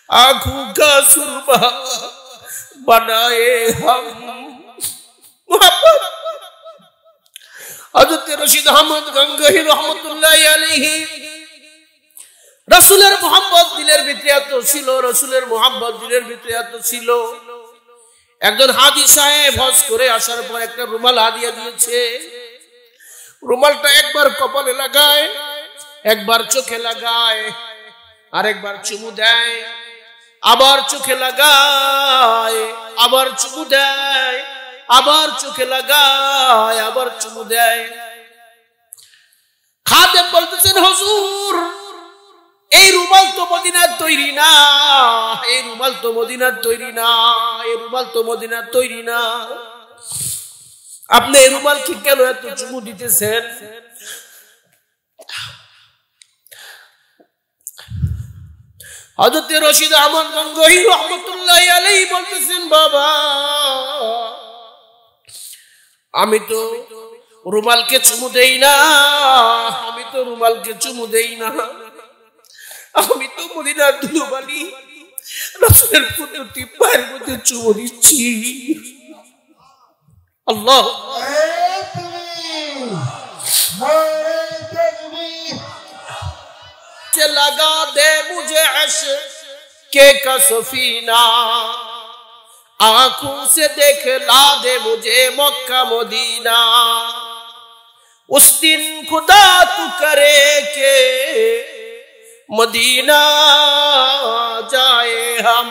आंखों का सुरमा बनाए हम मोहब्बत। हजरत रशीद अहमद गंगोही रहमतुल्लाह अलैहि रसूলের मोहब्बत दिलेर ভিতরে এত ছিল, রসুলের मोहब्बत दिलेর ভিতরে এত ছিল। একজন হাজি সাহেব হজ করে আসার পর একটা রুমাল হাদিয়া দিয়েছে। রুমালটা একবার কপালে লাগায়, একবার চোখে লাগায়, আরেকবার চুমু দেয়, আবার চোখে লাগায়, আবার চুমু দেয়, আবার চোখে লাগায়, আবার চুমু দেয়। খাদেম বলতেছেন, হুজুর এই রুমাল তো মদিনার তৈরি না, এই রুমাল তো মদিনার তৈরি না, এই রুমাল তো মদিনার তৈরি না, আপনি এই রুমাল কি কেন এত চুমু দিতেছেন? হযরত রশিদ আহমদ গঙ্গোহী রাহমাতুল্লাহ আলাইহি বলতেছেন, বাবা আমি তো রুমালকে চুমু দেই না, আমি তো রুমালকে চুমু দেই না, আমি তো মদিনার ধুলোবালি রাসূলের প্রতি পায়ের মধ্যে চুমু দিচ্ছি। আল্লাহ लगा दे मुझे इश्क़ का सफीना, आंखों से देखला दे मुझे मक्का मदीना। उस दिन खुदा तू करे के मदीना जाए हम,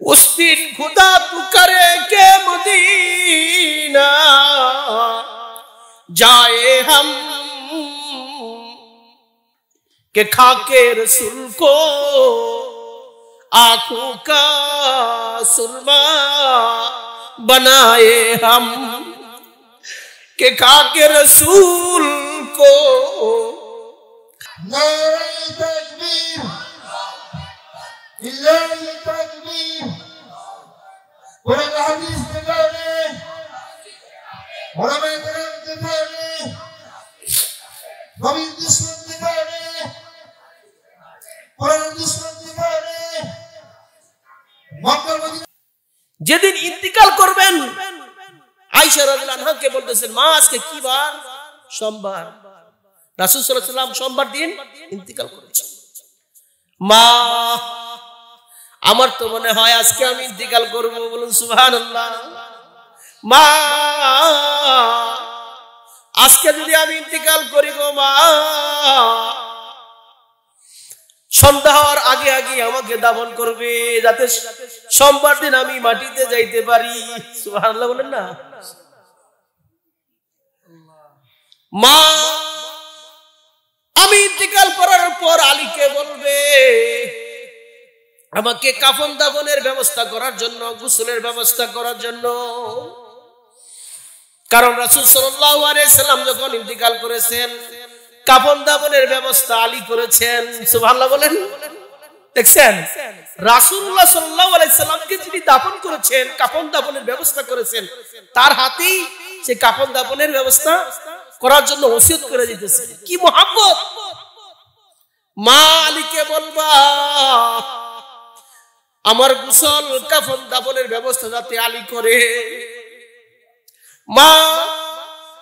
उस दिन खुदा तू करे के मदीना जाए हम, के खाके रसूल को आंखों का सुरमा बनाए हम, के खाके रसूल को। नारे तकबीर, इल्लाही तकबीर, कुरान हदीस के गाने, उलमा किराम के गाने, नबी दुश्मन के गाने, कुरान दुश्मन के गाने, मक्का मदीना। যেদিন ইন্তিকাল করবেন আয়েশা রাদিয়াল্লাহু আনহাকে বলতেছেন, মা আজকে কি বার? সোমবার। রাসূল সাল্লাল্লাহু আলাইহি ওয়াসাল্লাম সোমবার দিন ইন্তিকাল করেছেন। মা আমার তো মনে হয় আজকে আমি ইন্তিকাল করব, বলুন সুবহানাল্লাহ। মা আজকে যদি আমি ইন্তিকাল করি গো মা, সন্ধ্যা হওয়ার আগে আগে আমাকে দাফন করবে, যাতে সোমবার দিন আমি মাটিতে যাইতে পারি। সুবহানাল্লাহ বলেন না। মা আমি ইন্তিকাল করার পর আলীকে বলবে আমাকে কাফন দাফনের ব্যবস্থা করার জন্য, গোসলের ব্যবস্থা করার জন্য। কারণ রাসূল সাল্লাল্লাহু আলাইহি সাল্লাম যখন ইন্তিকাল করেছেন কাফন দাফনের ব্যবস্থা আলী করেছেন। সুবহানাল্লাহ বলেন। দেখছেন রাসূলুল্লাহ সাল্লাল্লাহু আলাইহি সাল্লামকে যিনি দাফন করেছেন, কাফন দাফনের ব্যবস্থা করেছেন, তার হাতেই সে কাফন দাফনের ব্যবস্থা করার জন্য ওসিয়ত করে দিতেছে। কি মোহাব্বত! মা আলীকে বলবা আমার গোসল কাফন দাফনের ব্যবস্থা যাতে আলী করে। মা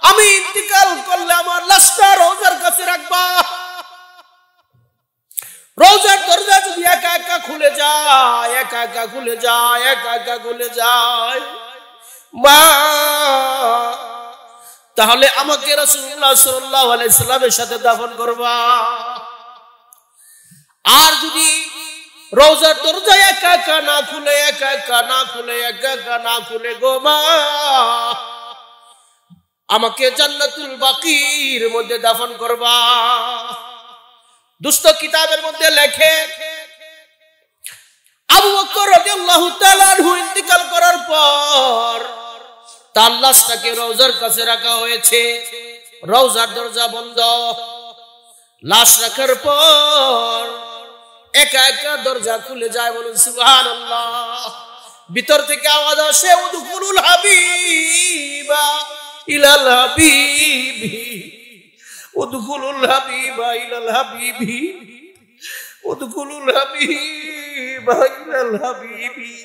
আমি ইন্তিকাল করলে আমার লাশটা রওজার কাছে রাখবা, রওজার দরজা যদি একা একা খুলে যায়, একা একা খুলে যায়, একা একা খুলে যায়, মা তাহলে আমাকে রাসূলুল্লাহ সাল্লাল্লাহু আলাইহি সাল্লামের সাথে দাফন করবা। আর যদি রওজার দরজা একা একা না খুলে, একা একা না খুলে, একা একা না খুলে গো মা, আমাকে জান্নাতুল বাকির মধ্যে দাফন করবা। দুষ্ট কিতাবের মধ্যে লেখে আবু বকর রাদিয়াল্লাহু তাআলা আনহু ইন্তিকাল করার পর তার লাশটাকে রওজার কাছে রাখা হয়েছে, রওজার দরজা বন্ধ। লাশ রাখার পর একা একা দরজা খুলে যায়, বলুন সুবহানাল্লাহ। ভিতর থেকে আওয়াজ আসে উদখুলুল হাবিবা ইলাল হাবিবি, উদখুলুল হাবিবা ইলাল হাবিবি, উদখুলুল হাবিব ইলাল হাবিবি।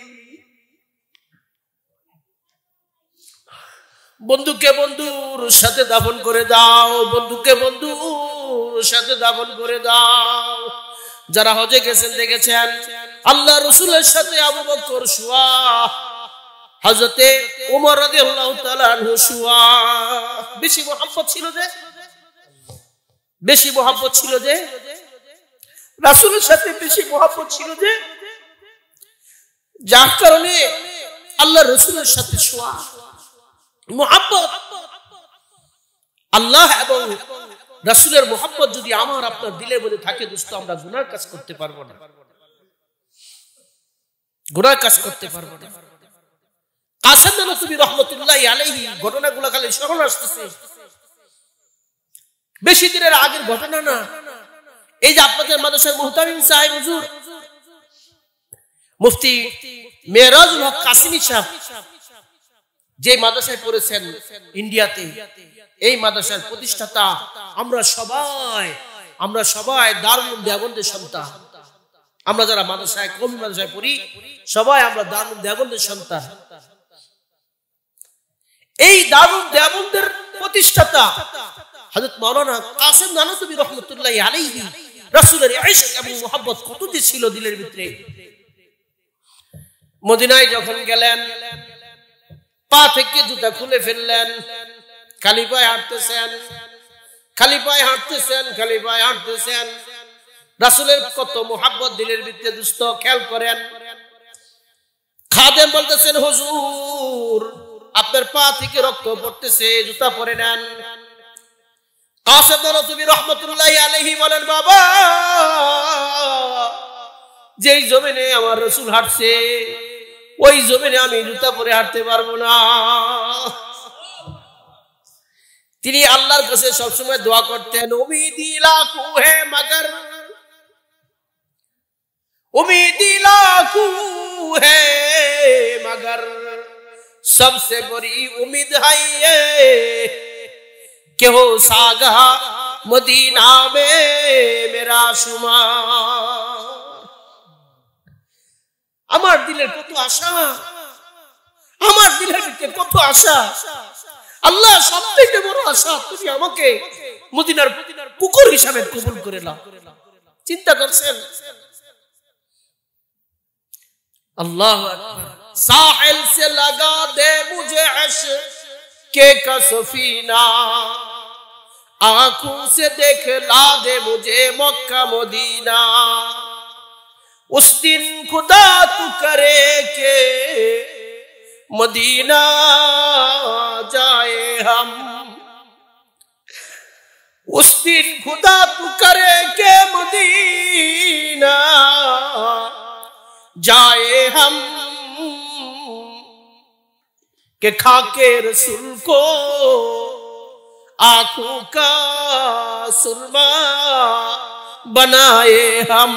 বন্ধুকে বন্ধুর সাথে দাফন করে দাও, বন্ধুকে বন্ধুর সাথে দাফন করে দাও। যারা হজে গেছেন দেখেছেন আল্লাহ রসুলের সাথে আবু বকর শুয়া, হযরতে ওমর রাদিয়াল্লাহু তাআলা আনহু শুয়া। বেশি মোহাব্বত ছিল যে, বেশি মোহাব্বত ছিল যে রাসূলের সাথে, বেশি মোহাব্বত ছিল যে, যার কারণে আল্লাহ রসুলের সাথে শুয়া। মোহাব্বত, আল্লাহ এবং রাসূলের মোহাব্বত যদি আমার আপনার দিলের মধ্যে থাকে দোস্ত, আমরা গুনাহ কাজ করতে পারবো না, গুনাহ কাজ করতে পারবো না। কাসেম নানতুবি রহমতুল্লাহি আলাইহি ঘটনাগুলো খালি স্মরণ আসতেছে, বেশি দিনের আগের ঘটনা না। এই যে আপনাদের মাদ্রাসার মুহতামিম সাহেব হুজুর মুফতি মেরাজুল হক কাসিমি সাহেব যে মাদ্রাসায় পড়েছেন ইন্ডিয়াতে, এই মাদ্রাসার প্রতিষ্ঠাতা আমরা সবাই দারুল দেওবন্দের সন্তান। আমরা যারা মাদ্রাসায় কওমি মাদ্রাসায় পড়ি সবাই আমরা দারুল দেওবন্দের সন্তান। এই দারুল দেওবন্দের প্রতিষ্ঠাতা হযরত মাওলানা কাসেম নানতুবি রহমতুল্লাহি আলাইহি রাসূলের ইশক এবং মুহাব্বত কত যে ছিল দিলের ভিতরে। মদিনায় যখন গেলেন পা থেকে জুতা খুলে ফেললেন, খালি পায়ে হাঁটতেছেন, খালি পায়ে হাঁটতেছেন, খালি পায়ে হাঁটতেছেন। রাসূলের কত মুহাব্বত দিলের ভিতরে দোস্ত, খেয়াল করেন। খাদেম বলতেছেন হুজুর আপনার পা থেকে রক্ত পড়তেছে, জুতা পরে নেন। কাসেম নানতুবি রহমতুল্লাহি আলাইহি বলেন বাবা, যেই জমিনে আমার রাসূল হাঁটছে ওই জমিনে আমি জুতা পরে হাঁটতে পারবো না। তিনি আল্লাহর কাছে সবসময় দোয়া করতেন, উম্মীদি লাখু হে মগর, উম্মীদি লাখু হে মগর सबसे बड़ी उम्मीद है ये कि हो सागा मदीना में मेरा शुमार। আমার দিলের কত আশা, আমার দিলের ভিতরে কত আশা। আল্লাহ সবথেকে বড় আশা তুমি আমাকে মদিনার কুকুর হিসাবে কবুল করে নাও। চিন্তা করছেন? আল্লাহু আকবার। साहिल से लगा दे मुझे इश्क का सफीना, आंखों से देखला दे मुझे मक्का मदीना। उस दिन खुदा तू करे के मदीना जाए हम, उस दिन खुदा तू करे के मदीना जाए हम, के खाके रसूल को आंखों का सुरमा बनाए हम,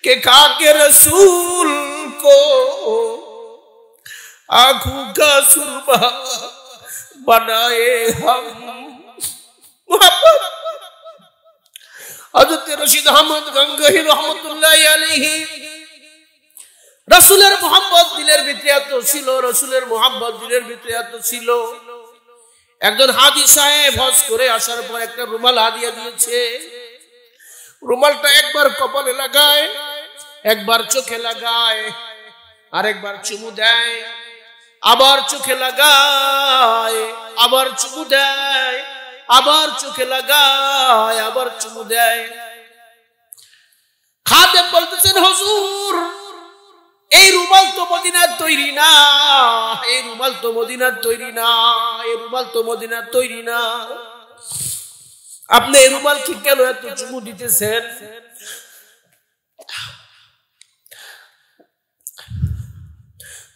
के खाके रसूल को आंखों का सुरमा बनाए हम। हज़रत रशीद अहमद गंगोही रहमतुल्लाहि अलैहि রাসূলের মুহাব্বত দিলের ভিতরে এত ছিল, রাসূলের মুহাব্বত দিলের ভিতরে এত ছিল। একজন হাজী সাহেব হজ করে আসার পর একটা রুমাল হাদিয়া দিয়েছে। রুমালটা একবার কপালে লাগায়, একবার চোখে লাগায়, আরেকবার চুমু দেয়, আবার চোখে লাগায়, আবার চুমু দেয়, আবার চোখে লাগায়, আবার চুমু দেয়। খাদেম বলতেছেন হুজুর এই রুমাল তো মদিনার তৈরি না, এই রুমাল তো মদিনার তৈরি না, এই রুমাল তো মদিনার তৈরি না। আপনি এই রুমাল কি কেন এত চুমু দিতেছেন?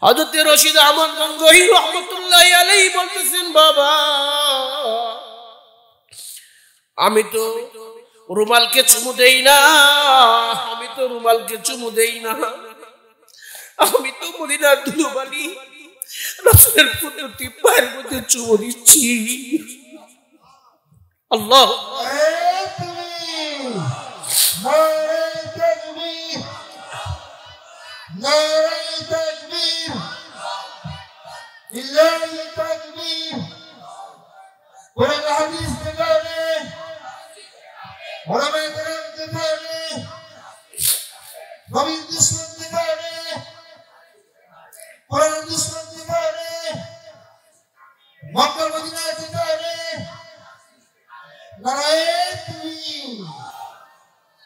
হযরত রশিদ আহমদ গঙ্গোহী রাহমাতুল্লাহি আলাইহি বলতেছেন বাবা আমি তো রুমালকে চুমু দেই না, আমি তো রুমালকে চুমু দেই না, আমি তো মদিনার ধুলোবালি রাসূলের প্রতি পায়ের মধ্যে চুমু দিচ্ছি। আল্লাহ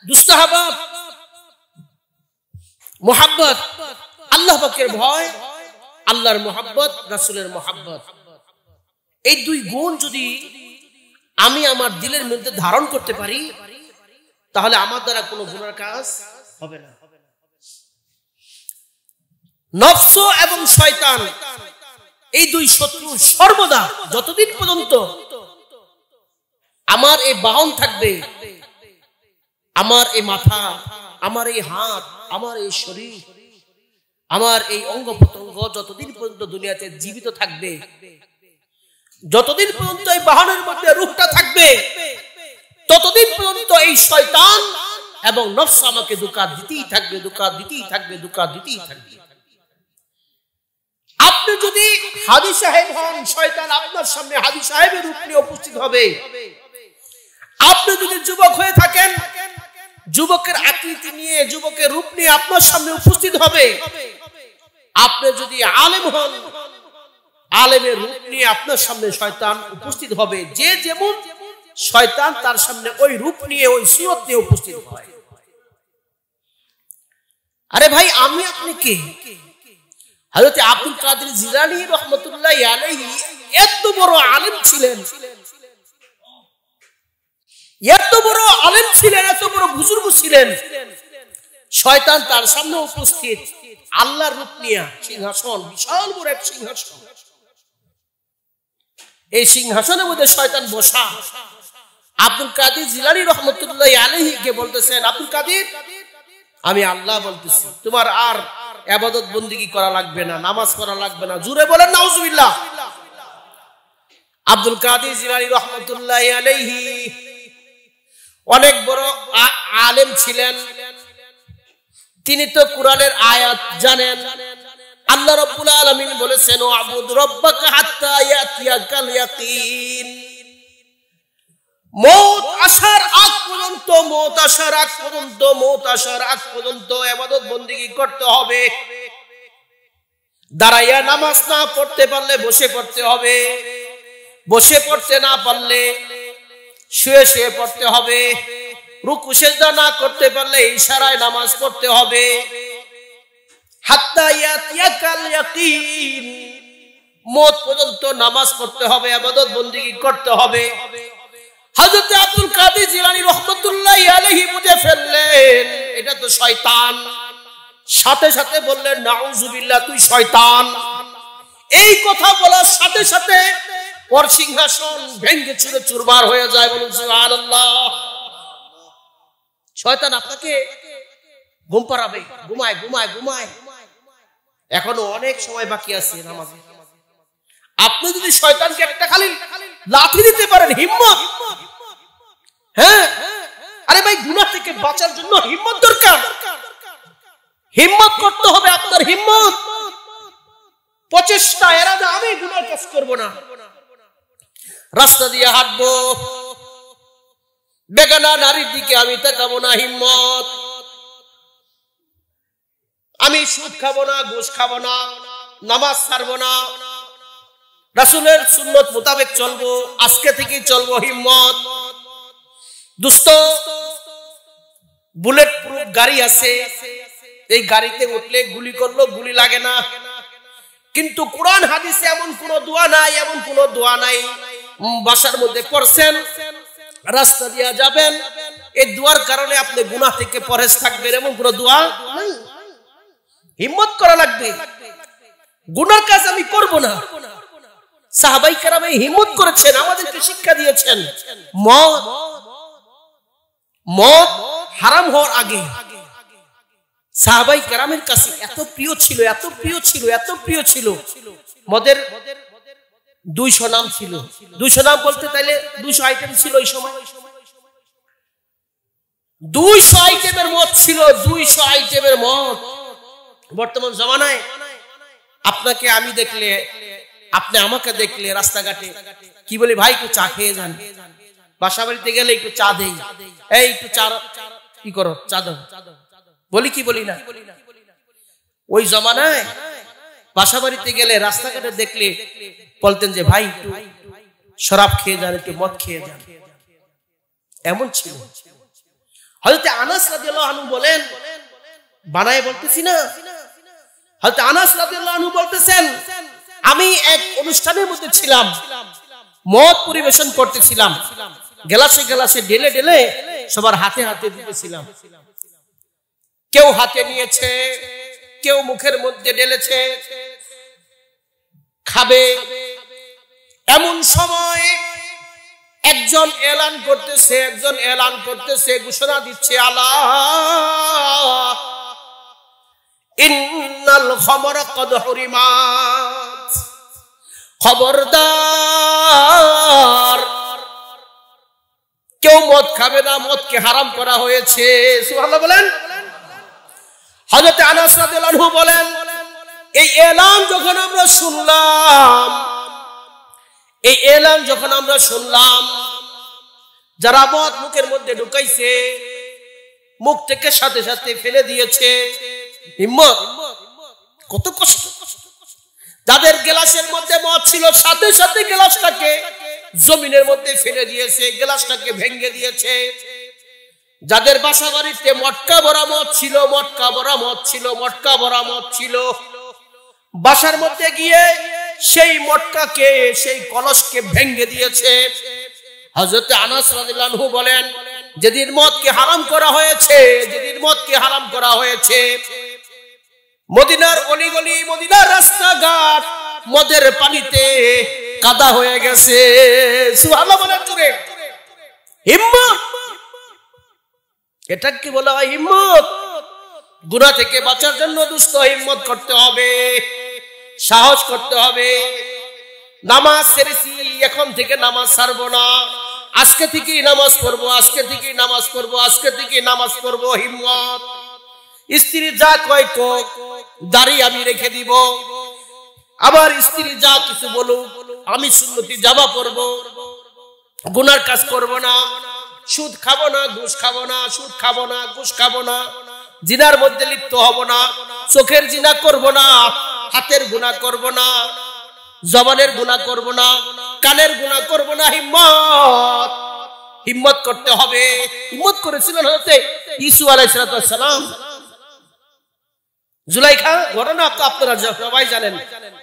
দুস্তাহাবাব মোহাব্বত, আল্লাহ পাকের ভয়, আল্লাহর মোহাব্বত, রাসূলের মোহাব্বত, এই দুই গুণ যদি আমি আমার দিলের মধ্যে ধারণ করতে পারি তাহলে আমার দ্বারা কোনো গুনার কাজ হবে না। নফস এবং শয়তান এই দুই শত্রু সর্বদা যতদিন পর্যন্ত আমার এই বাহন থাকবে, আমার এই মাথা, আমার এই হাত, আমার এই শরীর, আমার এই অঙ্গ প্রত্যঙ্গ যতদিন পর্যন্ত দুনিয়াতে জীবিত থাকবে, যতদিন পর্যন্ত এই বাহনের মধ্যে রূহটা থাকবে, ততদিন পর্যন্ত এই শয়তান এবং নফস আমাকে ধোঁকা দিতেই থাকবে, ধোঁকা দিতেই থাকবে, ধোঁকা দিতেই থাকবে। আপনি যদি হাদী সাহেব হন, শয়তান আপনার সামনে হাদী সাহেবের রূপ নিয়ে উপস্থিত হবে। আপনি যদি যুবক হয়ে থাকেন, যুবকের আকৃতি নিয়ে, যুবকের রূপ নিয়ে আপনার সামনে উপস্থিত হবে। আপনি যদি আলেম হন, আলেমের রূপ নিয়ে আপনার সামনে শয়তান উপস্থিত হবে। যে যেমন শয়তান তার সামনে ওই রূপ নিয়ে, ওই সুরত নিয়ে উপস্থিত হয়। আরে ভাই, আমি আপনি কে? হযরত আব্দুল কাদের জিলানী রাহমাতুল্লাহি আলাইহি এত বড় আলেম ছিলেন, এত বড় আলেম ছিলেন, এত বড় বুজুর্গ ছিলেন। শয়তান তার সামনে উপস্থিত, আল্লাহর রূপ নিয়ে, সিংহাসন, বিশাল বড় এক সিংহাসন। এই সিংহাসনের মধ্যে শয়তান বসা। আব্দুল কাদের জিলানী রাহমাতুল্লাহি আলাইহি কে বলতেছেন, আব্দুল কাদের, আমি আল্লাহ বলতেছি, তোমার আর ইবাদত বন্দেগী করা লাগবে না, নামাজ পড়া লাগবে না। জোরে বলেন নাউজুবিল্লাহ। আব্দুল কাদের জিলানী রাহমাতুল্লাহি আলাইহি অনেক বড় আলেম ছিলেন। তিনি তো কোরআনের আয়াত জানেন। আল্লাহ রাব্বুল আলামিন বলেছেন, ওয়াবুদ রাব্বাকা হাত্তা ইয়াতিয়াকাল ইয়াকিন। মওত আসার আগ পর্যন্ত, মওত আসার আগ পর্যন্ত, মওত আসার আগ পর্যন্ত ইবাদত বন্দেগী করতে হবে। দাঁড়াইয়া নামাজ না পড়তে পারলে বসে পড়তে হবে, বসে পড়তে না পারলে শুয়ে শুয়ে পড়তে হবে, রুকু সিজদা না করতে পারলে ইশারায় নামাজ পড়তে হবে। হাত্তা ইয়াতিয়াকাল ইয়াকিন, মওত পর্যন্ত নামাজ পড়তে হবে, ইবাদত বন্দেগী করতে হবে। হযরত আব্দুল কাদের জিলানী রাহমাতুল্লাহি আলাইহি বুঝে ফেললেন এটা তো শয়তান। সাথে সাথে বললেন, নাউজুবিল্লাহ, তুই শয়তান। এই কথা বলার সাথে সাথে ওর সিংহাসন ভেঙে চুরে চুরমার হয়ে যায়। বলুন সুবহানাল্লাহ। শয়তান আপনাকে ঘুম পাড়াবে, ঘুমায় ঘুমায় ঘুমায়। এখনো অনেক সময় বাকি আছে নামাজে। আপনি যদি শয়তানকে একটা খালি লাথি দিতে পারেন, হিম্মত, হ্যাঁ, আরে ভাই, গুনাহ থেকে বাঁচার জন্য হিম্মত দরকার। হিম্মত করতে হবে, আপনার হিম্মত, প্রচেষ্টা, এরাদা, আমি গুনাহ কাজ করব না, রাস্তা দিয়ে হাঁটবো, বেগানা নারীর দিকে আমি তাকাবো না, হিম্মত। আমি সুদ খাবো না, ঘুষ খাবো না, নামাজ ছাড়বো না, রাসূলের সুন্নত মোতাবেক চলবো, আজকে থেকেই চলবো, হিম্মত। দোস্ত, বুলেট প্রুফ গাড়ি আছে, এই গাড়িতে উঠলে গুলি করলো গুলি লাগে না। কিন্তু কোরআন হাদিসে এমন কোন দোয়া নাই, এমন কোন দোয়া নাই। বাসার মধ্যে পড়ছেন, রাস্তা দিয়ে যাবেন, এই দোয়ার কারণে আপনি গুনাহ থেকে পরহেজ থাকবেন, এমন কোন দোয়া নাই। হিম্মত করা লাগবে, গুনার কাজ আমি করব না। সাহাবাই কেরাম এই হিম্মত করেছেন, আমাদেরকে শিক্ষা দিয়েছেন। মদ হারাম হওয়ার আগে সাহাবাই কেরামের কাছে এত প্রিয় ছিল, এত প্রিয় ছিল, এত প্রিয় ছিল। মদের 200 নাম ছিল। 200 নাম বলতে তাইলে 200 আইটেম ছিল ওই সময়। 200 আইটেমের মদ ছিল, 200 আইটেমের মদ। বর্তমান জমানায় আপনাকে আমি দেখলে, আপনি আমাকে দেখলে রাস্তাঘাটে কি বলি, ভাই একটু চা খেয়ে যান। বাসা বাড়িতে গেলে একটু চা দেই, এই একটু চা কি করো, চা দাও, বলি কি বলি না? ওই জমানায় বাসা বাড়িতে গেলে রাস্তাঘাটে দেখলে বলতেন যে ভাই একটু শরাব খেয়ে যান, একটু মদ খেয়ে যান। এমন ছিল। হযরত আনাস রাদিয়াল্লাহু আনহু বলেন, বানায় বলতেছি না, হযরত আনাস রাদিয়াল্লাহু আনহু বলতেছেন, আমি এক অনুষ্ঠানের মধ্যে ছিলাম, মদ পরিবেশন করতেছিলাম, গ্লাসে গ্লাসে ঢেলে ঢেলে সবার হাতে হাতে দিতেছিলাম। কেউ হাতে নিয়েছে, কেউ মুখের মধ্যে ঢেলেছে, খাবে। এমন সময় একজন এলান করতেছে, ঘোষণা দিচ্ছে, আলা ইন্নাল খামরা কদ হুরিমাত, খবরদার কেউ মদ খাবে না, মদকে হারাম করা হয়েছে। সুবহানাল্লাহ বলেন। হযরত আনাস রাদিয়াল্লাহু আনহু বলেন, এই এলান যখন আমরা শুনলাম, যারা মদ মুখের মধ্যে ঢুকাইছে, মুখ থেকে সাথে সাথে ফেলে দিয়েছে। হিম্মত, কত কষ্ট। যাদের গ্লাসের মধ্যে মদ ছিল, সাথে সাথে গ্লাসটাকে জমিনের মধ্যে ফেলে দিয়েছে, গ্লাসটাকে ভেঙে দিয়েছে। যাদের বাসা বাড়িতে মটকা ভরা মদ ছিল, বাসার মধ্যে গিয়ে সেই মটকাকে, সেই কলসকে ভেঙে দিয়েছে। হযরত আনাস রাদিয়াল্লাহু আনহু বলেন, যেদিন মদকে হারাম করা হয়েছে, মদিনার অলিগলি, মদিনার রাস্তাঘাট মদের পানিতে কাদা হয়ে গেছে। সুবহানাল্লাহ বলেন জোরে। হিম্মত, এটা কি বলা হয় হিম্মত? গুনাহ থেকে বাঁচার জন্য দোস্ত হিম্মত করতে হবে, সাহস করতে হবে। নামাজ ছেড়েছি, এখন থেকে নামাজ ছাড়বো না, আজকে থেকেই নামাজ পড়বো, হিম্মত। স্ত্রী যা কয় কোক, দাড়ি আমি রেখে দিব, আবার স্ত্রী যা কিছু বলুক আমি সুন্নতি জামা পরবো, গুনার কাজ করব না, সুদ খাবো না, ঘুষ খাবো না, জিনার মধ্যে লিপ্ত হব না, চোখের জিনা করব না, হাতের গুনাহ করব না, জবানের গুনাহ করব না, কানের গুনাহ করব না। হিম্মত করতে হবে। হিম্মত করেছিলেন হযরত ইসু আলাইহিস সালাম। জুলাইখা ঘটনা তো আপনারা সবাই জানেন।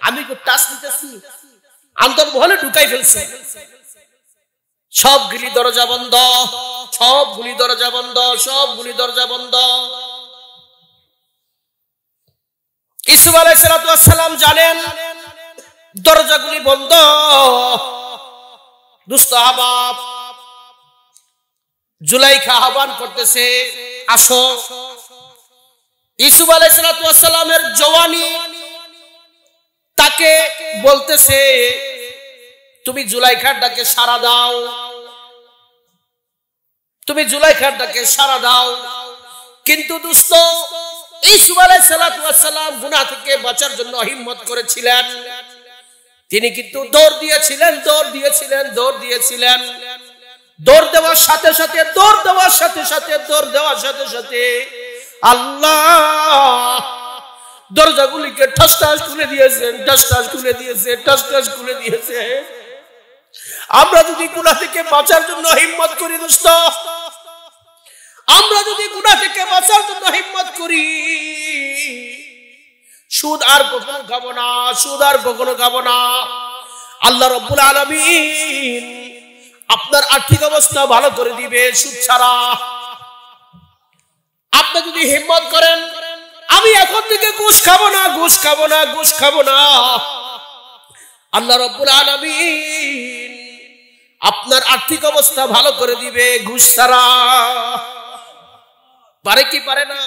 আমি একটু টাচ দিতেছি, আন্তর্মহলে ঢুকাই ফেলছে। সবগুলি দরজা বন্ধ। ইউসুফ আলাইহিস সালাম জানেন দরজাগুলি বন্ধ। দুষ্ট আহবাব জুলাইখা আহ্বান করতেছে, আসো। ইউসুফ আলাইহিস সালামের জওয়ানি তাকে বলতেছে, তুমি জুলাইখার ডাকে সাড়া দাও। কিন্তু দোস্ত, ইউসুফ আলাইহিস সালাম গুনাহ থেকে বাঁচার জন্য হিম্মত করেছিলেন। তিনি কিন্তু দৌড় দিয়েছিলেন। দৌড় দেওয়ার সাথে সাথে আল্লাহ দরজাগুলিকে ঠাস খুলে দিয়েছে। আমরা যদি গুনাহ থেকে বাঁচার জন্য হিম্মত করি দোস্ত, সুদ আর কখনো খাবো না। আল্লাহ রাব্বুল আলামিন আপনার আর্থিক অবস্থা ভালো করে দিবে সুদ ছাড়া। আপনি যদি হিম্মত করেন, আমি এখন থেকে ঘুষ খাবো না, আল্লাহ রাব্বুল আলামিন আপনার আর্থিক অবস্থা ভালো করে দিবে ঘুষ ছাড়া। পারে কি পারে না?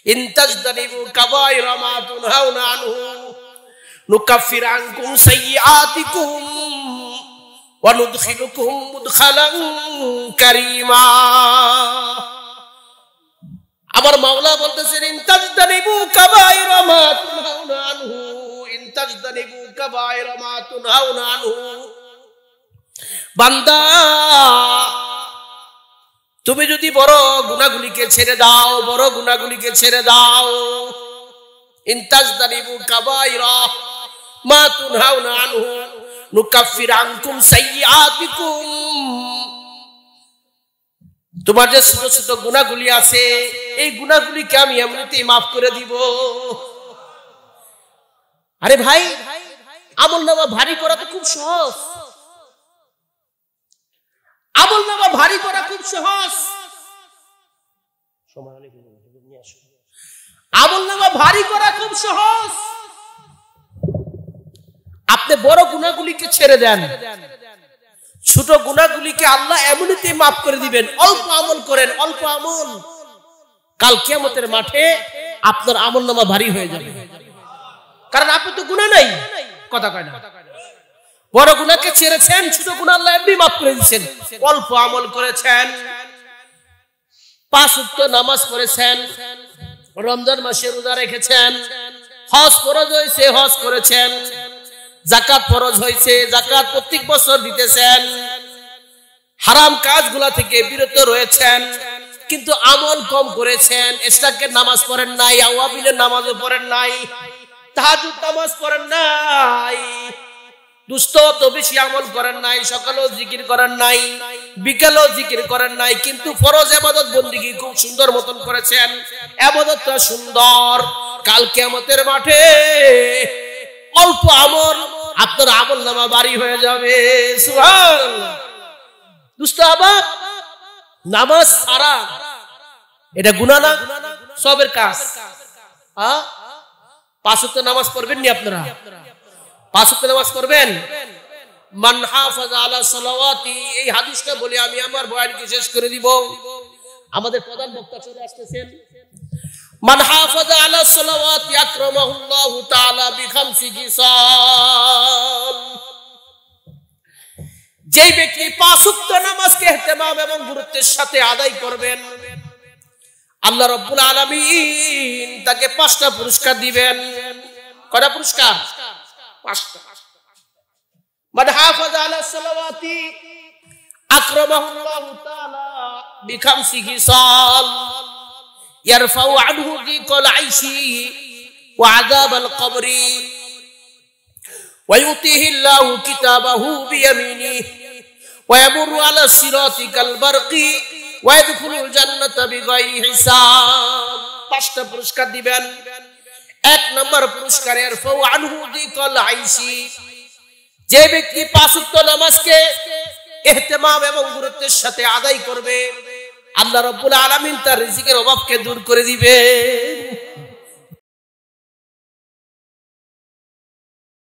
ইনতাজদানিবু কাবাইরা মা তুনহাউনা আনহু নুকাফির আনকুম সাইয়্যাতিকুম ওয়া নুদখিলুকুম মুদখালান কারীমা। আবার মাওলা বলতেছেন ইনতাজতানিবু কাবাইরা মা তুনহাউনা আনহু, ইনতাজতানিবু কাবাইরা মা তুনহাউনা আনহু। বান্দা তুমি যদি বড় গুনাহগুলিকে ছেড়ে দাও, বড় গুনাহগুলিকে ছেড়ে দাও, ইনতাজতানিবু কাবাইরা মা তুনহাউনা আনহু নুকাফির আনকুম সাইয়্যাতিকুম। তোমার যে ছোট ছোট গুনাহগুলি আছে এই গুনাহগুলিকে আমি এমনিতেই মাফ করে দিব। আরে ভাই, আমলনামা ভারী করা তো খুব সহজ, আমলনামা ভারী করা খুব সহজ। আমলনামা ভারী করা খুব সহজ। আপনি বড় গুনাহগুলিকে ছেড়ে দেন, ছোট গুনাহগুলিকে আল্লাহ এমনিতেই মাফ করে দিবেন। অল্প আমল করেন, অল্প আমল, কাল কিয়ামতের মাঠে আপনার আমলনামা ভারী হয়ে যাবে। কারণ আপনি তো গুনাহ নাই, কথা কয় না। বড় গুনাহকে ছেড়েছেন, ছোট গুনাহ আল্লাহ এমনি মাফ করে দিয়েছেন। অল্প আমল করেছেন, 5 ওয়াক্ত নামাজ পড়েছেন, রমজান মাসে রোজা রেখেছেন, হজ ফরজ হয়েছে হজ করেছেন, যাকাত ফরজ হয়েছে যাকাত প্রত্যেক বছর দিতেছেন, হারাম কাজগুলা থেকে বিরত রয়েছেন, কিন্তু আমল কম করেছেন। ইশরাকের নামাজ পড়েন নাই, আওয়াবিলের নামাজও পড়েন নাই, তাহাজ্জুদ নামাজ পড়েন নাই, দুষ্ট তো বেশি আমল করেন নাই, সকালেও জিকির করেন নাই, বিকালেও জিকির করেন নাই, কিন্তু ফরজ ইবাদত বন্দেগী খুব সুন্দর মতন করেছেন। ইবাদতটা সুন্দর, কাল কিয়ামতের মাঠে অল্প আমল আপনার আমলনামা ভারী হয়ে যাবে। সুবহানাল্লাহ। দুষ্ট আবাদ নামাজ ছাড়া এটা গুনাহ না, সবের কাজ। 5 ওয়াক্ত নামাজ পড়বেন নি আপনারা? 5 ওয়াক্ত নামাজ পড়বেন। মান হাফাযা আলা সালাওয়াতি, এই হাদিসটা বলে আমি আমার বয়ানকে শেষ করে দিব। আমাদের প্রধান বক্তা চলে আসতেছেন। মান হাফাযা আলা সালাওয়াতি আকরামাহুল্লাহু তাআলা বিখামসি খিসাল। যে ব্যক্তি 5 ওয়াক্ত নামাজকে ইহতিমাম এবং গুরুত্বের সাথে আদায় করবেন, আল্লাহ রাব্বুল আলামিন তাকে 5টা পুরস্কার দিবেন। কয়টা পুরস্কার? 5টা। মান হাফাযা আলা সালাওয়াতি আকরামাহুল্লাহু তাআলা বিখামসি খিসাল ইয়ারফাউ আনহু যিকাল আইশি ওয়া আযাবাল কবরি ওয়া ইউতিহি আল্লাহু কিতাবাহু বিয়ামিনিহি ওয়া ইয়ামুরু আলা সিরাতি কাল বারকি ওয়া ইয়াদখুলুল জান্নাতা বিগাইরি হিসাব। 5টা পুরস্কার দিবেন। 1 নম্বর পুরস্কার ইয়ারফাউ আনহু যিকাল আইশি, যে ব্যক্তি 5 ওয়াক্ত নামাজকে ইহতিমাম এবং গুরুত্বের সাথে আদায় করবে, আল্লাহ রাব্বুল আলামিন তার রিজিকের অভাবকে দূর করে দিবে।